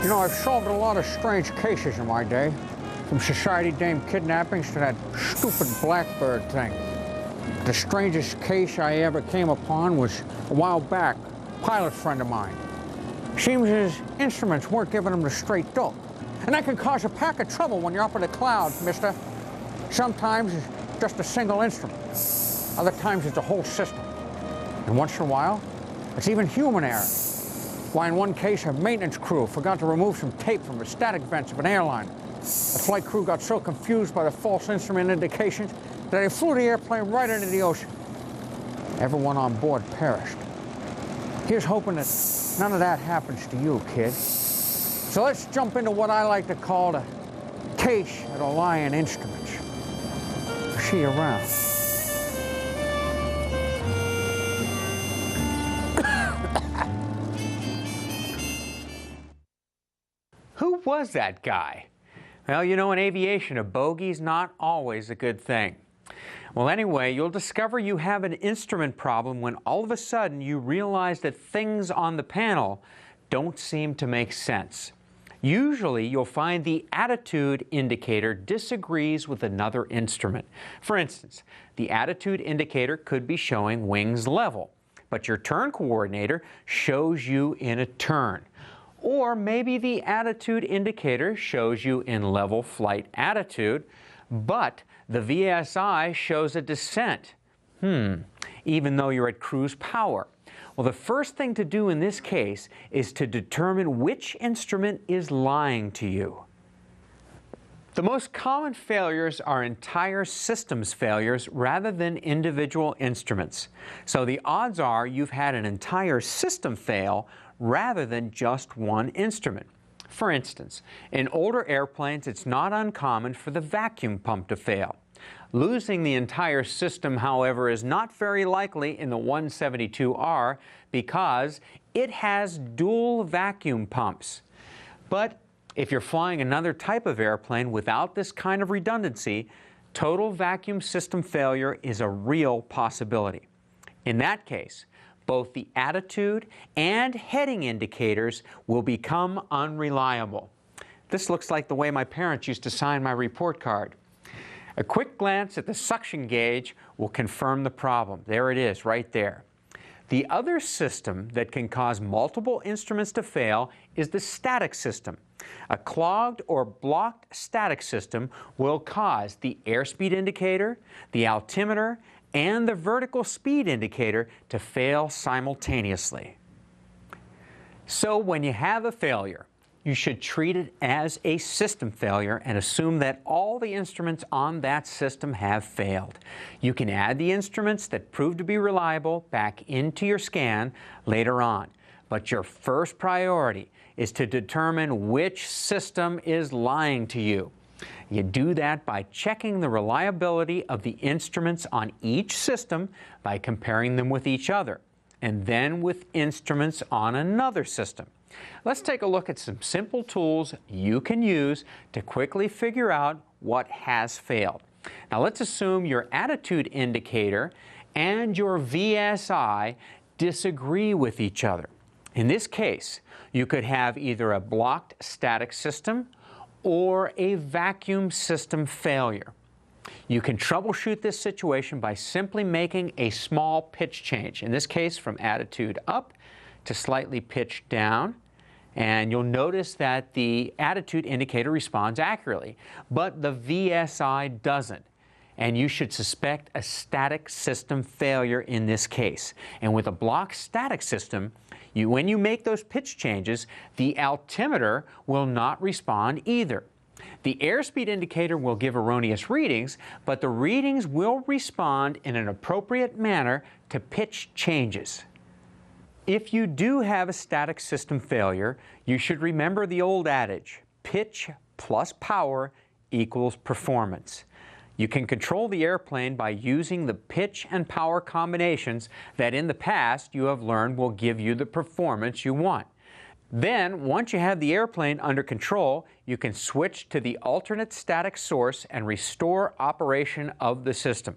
You know, I've solved a lot of strange cases in my day, from society dame kidnappings to that stupid Blackbird thing. The strangest case I ever came upon was a while back. A pilot friend of mine. Seems his instruments weren't giving him the straight dope. And that can cause a pack of trouble when you're up in the clouds, mister. Sometimes it's just a single instrument. Other times it's a whole system. And once in a while, it's even human error. Why, in one case, a maintenance crew forgot to remove some tape from the static vents of an airline. The flight crew got so confused by the false instrument indications that they flew the airplane right into the ocean. Everyone on board perished. Here's hoping that none of that happens to you, kid. So let's jump into what I like to call the case of the lying instruments. See you around. Who was that guy? Well, you know, in aviation, a bogey's not always a good thing. Well, anyway, you'll discover you have an instrument problem when all of a sudden you realize that things on the panel don't seem to make sense. Usually, you'll find the attitude indicator disagrees with another instrument. For instance, the attitude indicator could be showing wings level, but your turn coordinator shows you in a turn. Or maybe the attitude indicator shows you in level flight attitude, but the VSI shows a descent. Even though you're at cruise power. Well, the first thing to do in this case is to determine which instrument is lying to you. The most common failures are entire systems failures rather than individual instruments. So the odds are you've had an entire system fail rather than just one instrument. For instance, in older airplanes, it's not uncommon for the vacuum pump to fail. Losing the entire system, however, is not very likely in the 172R because it has dual vacuum pumps. But if you're flying another type of airplane without this kind of redundancy, total vacuum system failure is a real possibility. In that case, both the attitude and heading indicators will become unreliable. This looks like the way my parents used to sign my report card. A quick glance at the suction gauge will confirm the problem. There it is, right there. The other system that can cause multiple instruments to fail is the static system. A clogged or blocked static system will cause the airspeed indicator, the altimeter, and the vertical speed indicator to fail simultaneously. So when you have a failure, you should treat it as a system failure and assume that all the instruments on that system have failed. You can add the instruments that prove to be reliable back into your scan later on. But your first priority is to determine which system is lying to you. You do that by checking the reliability of the instruments on each system by comparing them with each other, and then with instruments on another system. Let's take a look at some simple tools you can use to quickly figure out what has failed. Now let's assume your attitude indicator and your VSI disagree with each other. In this case, you could have either a blocked static system or a vacuum system failure. You can troubleshoot this situation by simply making a small pitch change, in this case from attitude up to slightly pitched down, and you'll notice that the attitude indicator responds accurately, but the VSI doesn't. And you should suspect a static system failure in this case. And with a blocked static system, when you make those pitch changes, the altimeter will not respond either. The airspeed indicator will give erroneous readings, but the readings will respond in an appropriate manner to pitch changes. If you do have a static system failure, you should remember the old adage, pitch plus power equals performance. You can control the airplane by using the pitch and power combinations that in the past you have learned will give you the performance you want. Then, once you have the airplane under control, you can switch to the alternate static source and restore operation of the system.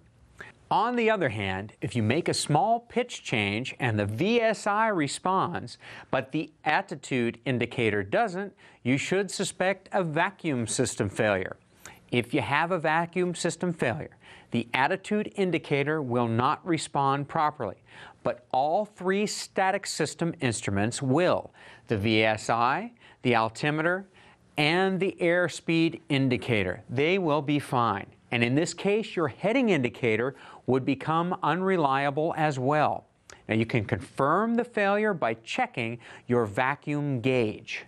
On the other hand, if you make a small pitch change and the VSI responds, but the attitude indicator doesn't, you should suspect a vacuum system failure. If you have a vacuum system failure, the attitude indicator will not respond properly, but all three static system instruments will: the VSI, the altimeter, and the airspeed indicator. They will be fine. And in this case, your heading indicator would become unreliable as well. Now, you can confirm the failure by checking your vacuum gauge.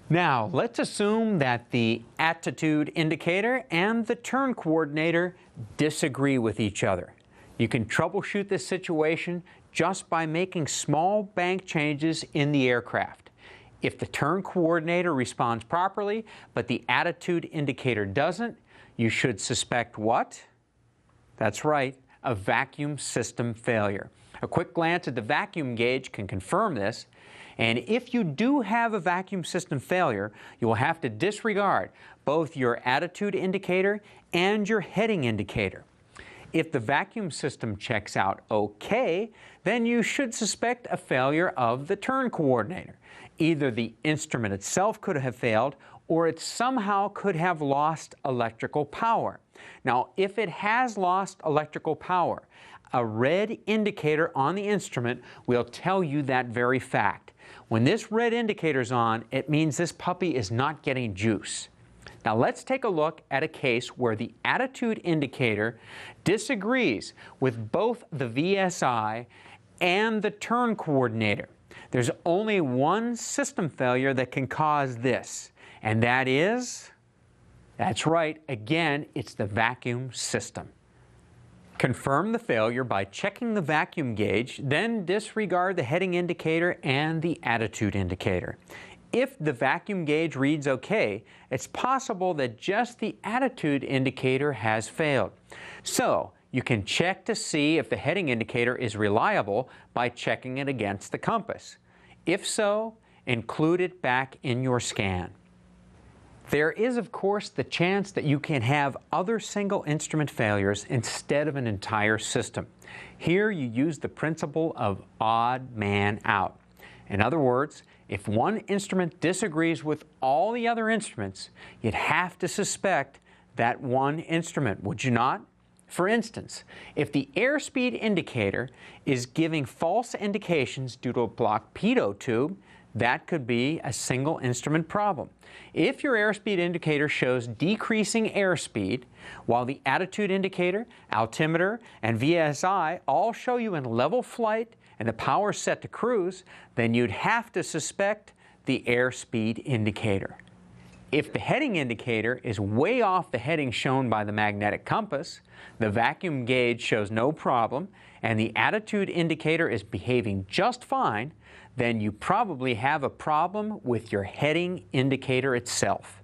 Now, let's assume that the attitude indicator and the turn coordinator disagree with each other. You can troubleshoot this situation just by making small bank changes in the aircraft. If the turn coordinator responds properly, but the attitude indicator doesn't, you should suspect what? That's right, a vacuum system failure. A quick glance at the vacuum gauge can confirm this. And if you do have a vacuum system failure, you will have to disregard both your attitude indicator and your heading indicator. If the vacuum system checks out okay, then you should suspect a failure of the turn coordinator. Either the instrument itself could have failed, or it somehow could have lost electrical power. Now, if it has lost electrical power, a red indicator on the instrument will tell you that very fact. When this red indicator's on, it means this puppy is not getting juice. Now, let's take a look at a case where the attitude indicator disagrees with both the VSI and the turn coordinator. There's only one system failure that can cause this, and that is, that's right, again, it's the vacuum system. Confirm the failure by checking the vacuum gauge, then disregard the heading indicator and the attitude indicator. If the vacuum gauge reads okay, it's possible that just the attitude indicator has failed. So, you can check to see if the heading indicator is reliable by checking it against the compass. If so, include it back in your scan. There is, of course, the chance that you can have other single instrument failures instead of an entire system. Here you use the principle of odd man out. In other words, if one instrument disagrees with all the other instruments, you'd have to suspect that one instrument, would you not? For instance, if the airspeed indicator is giving false indications due to a blocked pitot tube, that could be a single instrument problem. If your airspeed indicator shows decreasing airspeed, while the attitude indicator, altimeter, and VSI all show you in level flight and the power set to cruise, then you'd have to suspect the airspeed indicator. If the heading indicator is way off the heading shown by the magnetic compass, the vacuum gauge shows no problem, and the attitude indicator is behaving just fine, then you probably have a problem with your heading indicator itself.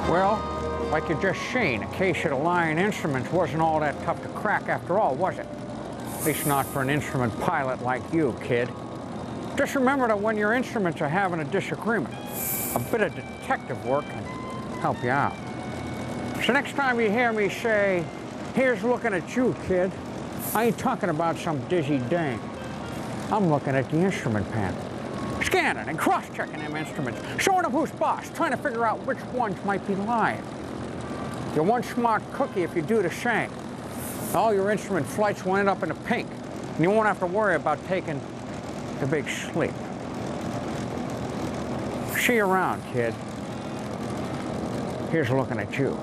Well, like you just seen, a case of the Lion Instruments wasn't all that tough to crack after all, was it? At least not for an instrument pilot like you, kid. Just remember that when your instruments are having a disagreement, a bit of detective work can help you out. So next time you hear me say, "Here's looking at you, kid," I ain't talking about some dizzy dame. I'm looking at the instrument panel, scanning and cross-checking them instruments, showing them who's boss, trying to figure out which ones might be lying. You're one smart cookie if you do the same. All your instrument flights will end up in the pink, and you won't have to worry about taking the big sleep. See you around, kid. Here's looking at you.